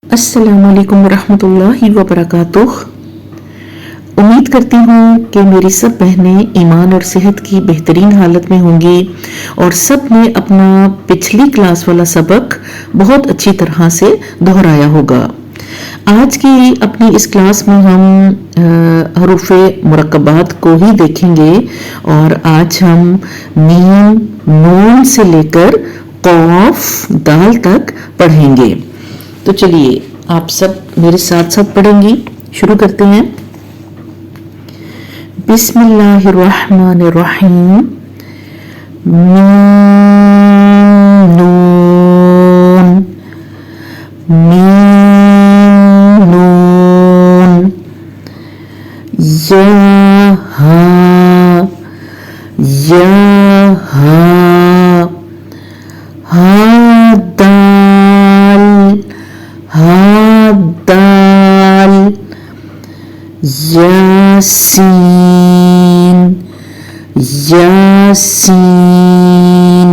अस्सलाम वालेकुम रहमतुल्लाहि व बरकातुह। उम्मीद करती हूँ कि मेरी सब बहनें ईमान और सेहत की बेहतरीन हालत में होंगी और सब ने अपना पिछली क्लास वाला सबक बहुत अच्छी तरह से दोहराया होगा। आज की अपनी इस क्लास में हम हरूफे मुरक्कबात को ही देखेंगे और आज हम मीम नून से लेकर कौफ दाल तक पढ़ेंगे। तो चलिए आप सब मेरे साथ साथ पढ़ेंगी। शुरू करते हैं। बिस्मिल्लाहिर्रहमानिर्रहीम। मीम नून मीम नून या हा या हा हा दाल हा दाल यासीन यासीन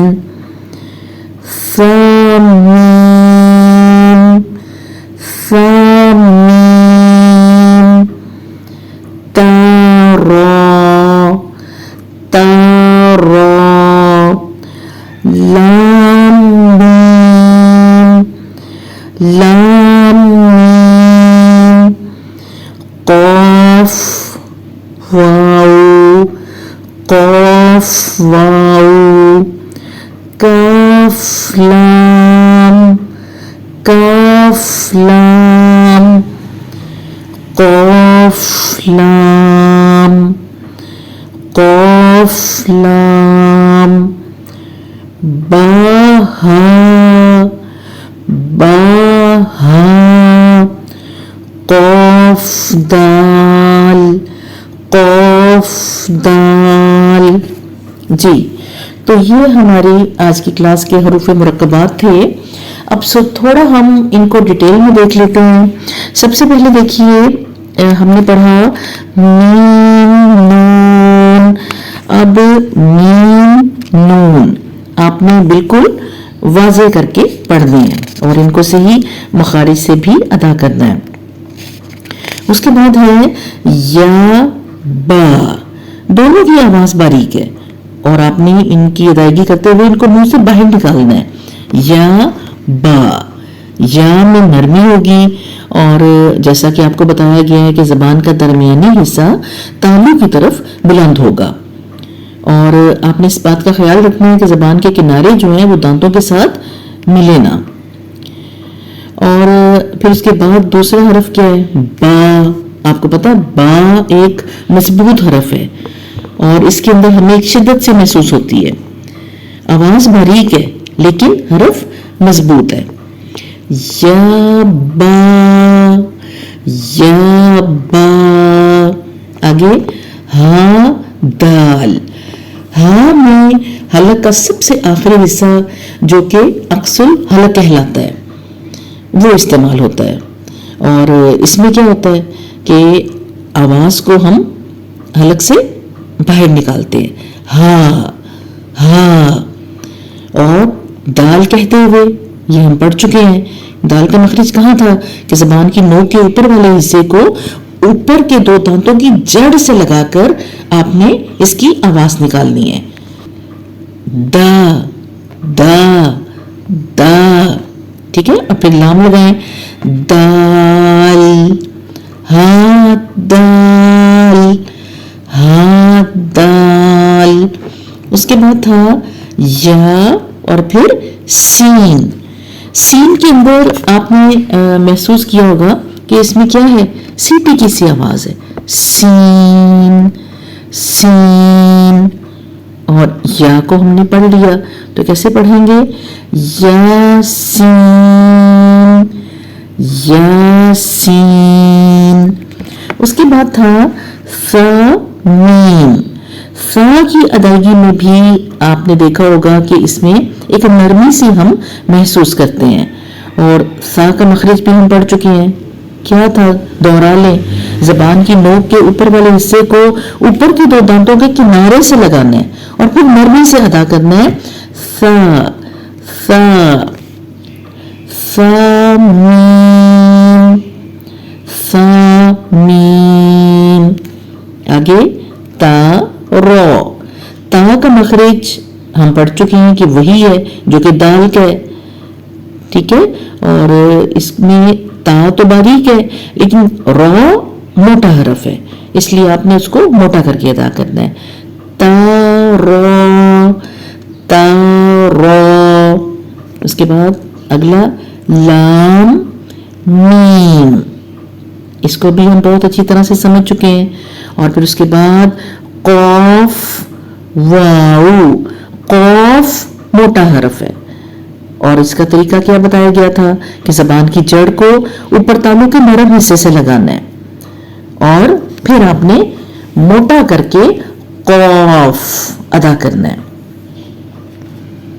फ़मीम फ़मीम तारा तारा लाम मीम लाम मीम क़ाफ वाव क़ाफ वाव काफ लाम काफ लाम क़ाफ लाम क़ाफ लाम बा हा बा हा क़ाफ दाल क़ाफ दाल। जी, तो ये हमारी आज की क्लास के हरूफे मुरक्कबात थे। अब थोड़ा हम इनको डिटेल में देख लेते हैं। सबसे पहले देखिए हमने पढ़ा मीम नून। अब मीम नून आपने बिल्कुल वाज़े करके पढ़ने हैं और इनको सही मखारिज से भी अदा करना है। उसके बाद है या बा, दोनों की आवाज बारीक है और आपने इनकी अदायगी करते हुए इनको मुंह से बाहर निकालना है। या बा, या में नरमी होगी और जैसा कि आपको बताया गया है कि जबान का दरमियानी हिस्सा तालू की तरफ बुलंद होगा और आपने इस बात का ख्याल रखना है कि जबान के किनारे जो हैं वो दांतों के साथ मिले ना। और फिर उसके बाद दूसरा हरफ क्या है? बा। आपको पता बा एक मजबूत हरफ है और इसके अंदर हमें एक शिद्दत से महसूस होती है। आवाज बारीक है लेकिन हरफ मजबूत है। या बा या बा। आगे हा दाल। हा में हलक का सबसे आखिरी हिस्सा जो कि अक्सुल हलक कहलाता है वो इस्तेमाल होता है और इसमें क्या होता है कि आवाज को हम हलक से बाहर निकालते हैं। हा हा। और दाल कहते हुए ये हम पढ़ चुके हैं। दाल का मखरज कहाँ था कि जबान की नोक के ऊपर वाले हिस्से को ऊपर के दो दांतों की जड़ से लगाकर आपने इसकी आवाज निकालनी है। दा दा दा। ठीक है। अब फिर लाम लगाएं। दाल हा दाल हा दाल। उसके बाद था या और फिर सीन। सीन के अंदर आपने महसूस किया होगा कि इसमें क्या है? सीटी की सी आवाज है। सीन सीन। और या को हमने पढ़ लिया तो कैसे पढ़ेंगे? यासीन यासीन। उसके बाद था सा मीम। सा की अदायगी में भी आपने देखा होगा कि इसमें एक नरमी सी हम महसूस करते हैं और सा का मखरज भी हम पढ़ चुके हैं। क्या था? दोहरा लें। जबान की नोक के ऊपर वाले हिस्से को ऊपर के दो दांतों के किनारे से लगाना है और फिर नरमी से अदा करना है। सा सा सा मीम सा मीम, आगे ता रो। ता का मखरज हम पढ़ चुके हैं कि वही है जो कि दाल का है, ठीक है। और इसमें ता तो बारीक है लेकिन रो मोटा हरफ है, इसलिए आपने उसको मोटा करके अदा करना है। ता रो। उसके बाद अगला लाम मीम, इसको भी हम बहुत अच्छी तरह से समझ चुके हैं। और फिर उसके बाद कौफ वाऊ। कौफ मोटा हरफ है और इसका तरीका क्या बताया गया था कि जबान की जड़ को ऊपर तालू के नरम हिस्से से लगाना है और फिर आपने मोटा करके कौफ अदा करना है।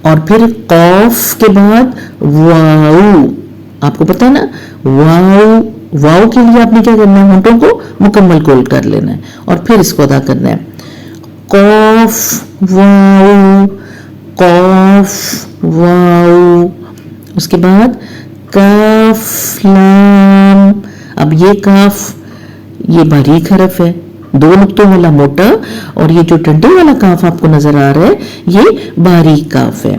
और फिर कौफ के बाद वाऊ, आपको पता है ना, वाऊ वाऊ के लिए आपने क्या करना है, होंठों को मुकम्मल गोल कर लेना है और फिर इसको अदा करना है। कौफ वाऊ, कौफ वाऊ। उसके बाद काफ लाम। अब ये काफ, ये बारीक हरफ है, दो नुक्तों वाला मोटा, और ये जो डंडे वाला काफ आपको नजर आ रहा है ये बारीक काफ है।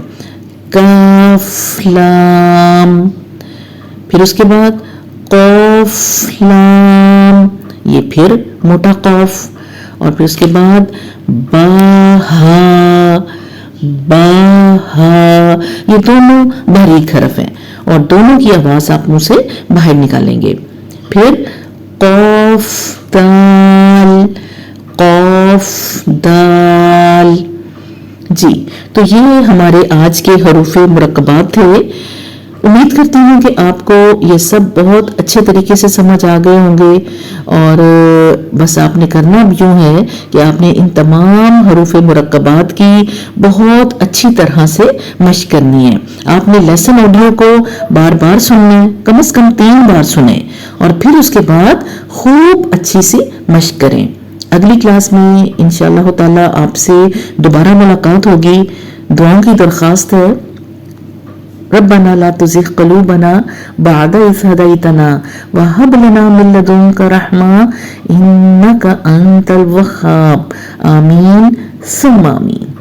काफ लाम। फिर उसके बाद कौफ लाम, ये फिर मोटा कौफ। और फिर उसके बाद बाहा, बाहा, ये दोनों बारीक हरफ हैं और दोनों की आवाज आप मुंह से बाहर निकालेंगे। फिर कौफ दाल, कौफ दाल। जी, तो ये हमारे आज के हरूफे मुरक्कबात थे। उम्मीद करती हूँ कि आपको ये सब बहुत अच्छे तरीके से समझ आ गए होंगे और बस आपने करना भी यूँ है कि आपने इन तमाम हरूफ मुरक्कबात की बहुत अच्छी तरह से मश्क करनी है। आपने लेसन ऑडियो को बार बार सुनना है, कम से कम 3 बार सुने और फिर उसके बाद खूब अच्छी सी मश्क करें। अगली क्लास में इंशाअल्लाह ताला आपसे दोबारा मुलाकात होगी। दुआओं की दरख्वास्त है, रब्बना ला तुज़िग़ क़ुलूबना बअद इज़ हदैतना व हब लना मिन लदुनका रहमा इन्नका अंतल वह्हाब। आमीन सुम्मा आमीन।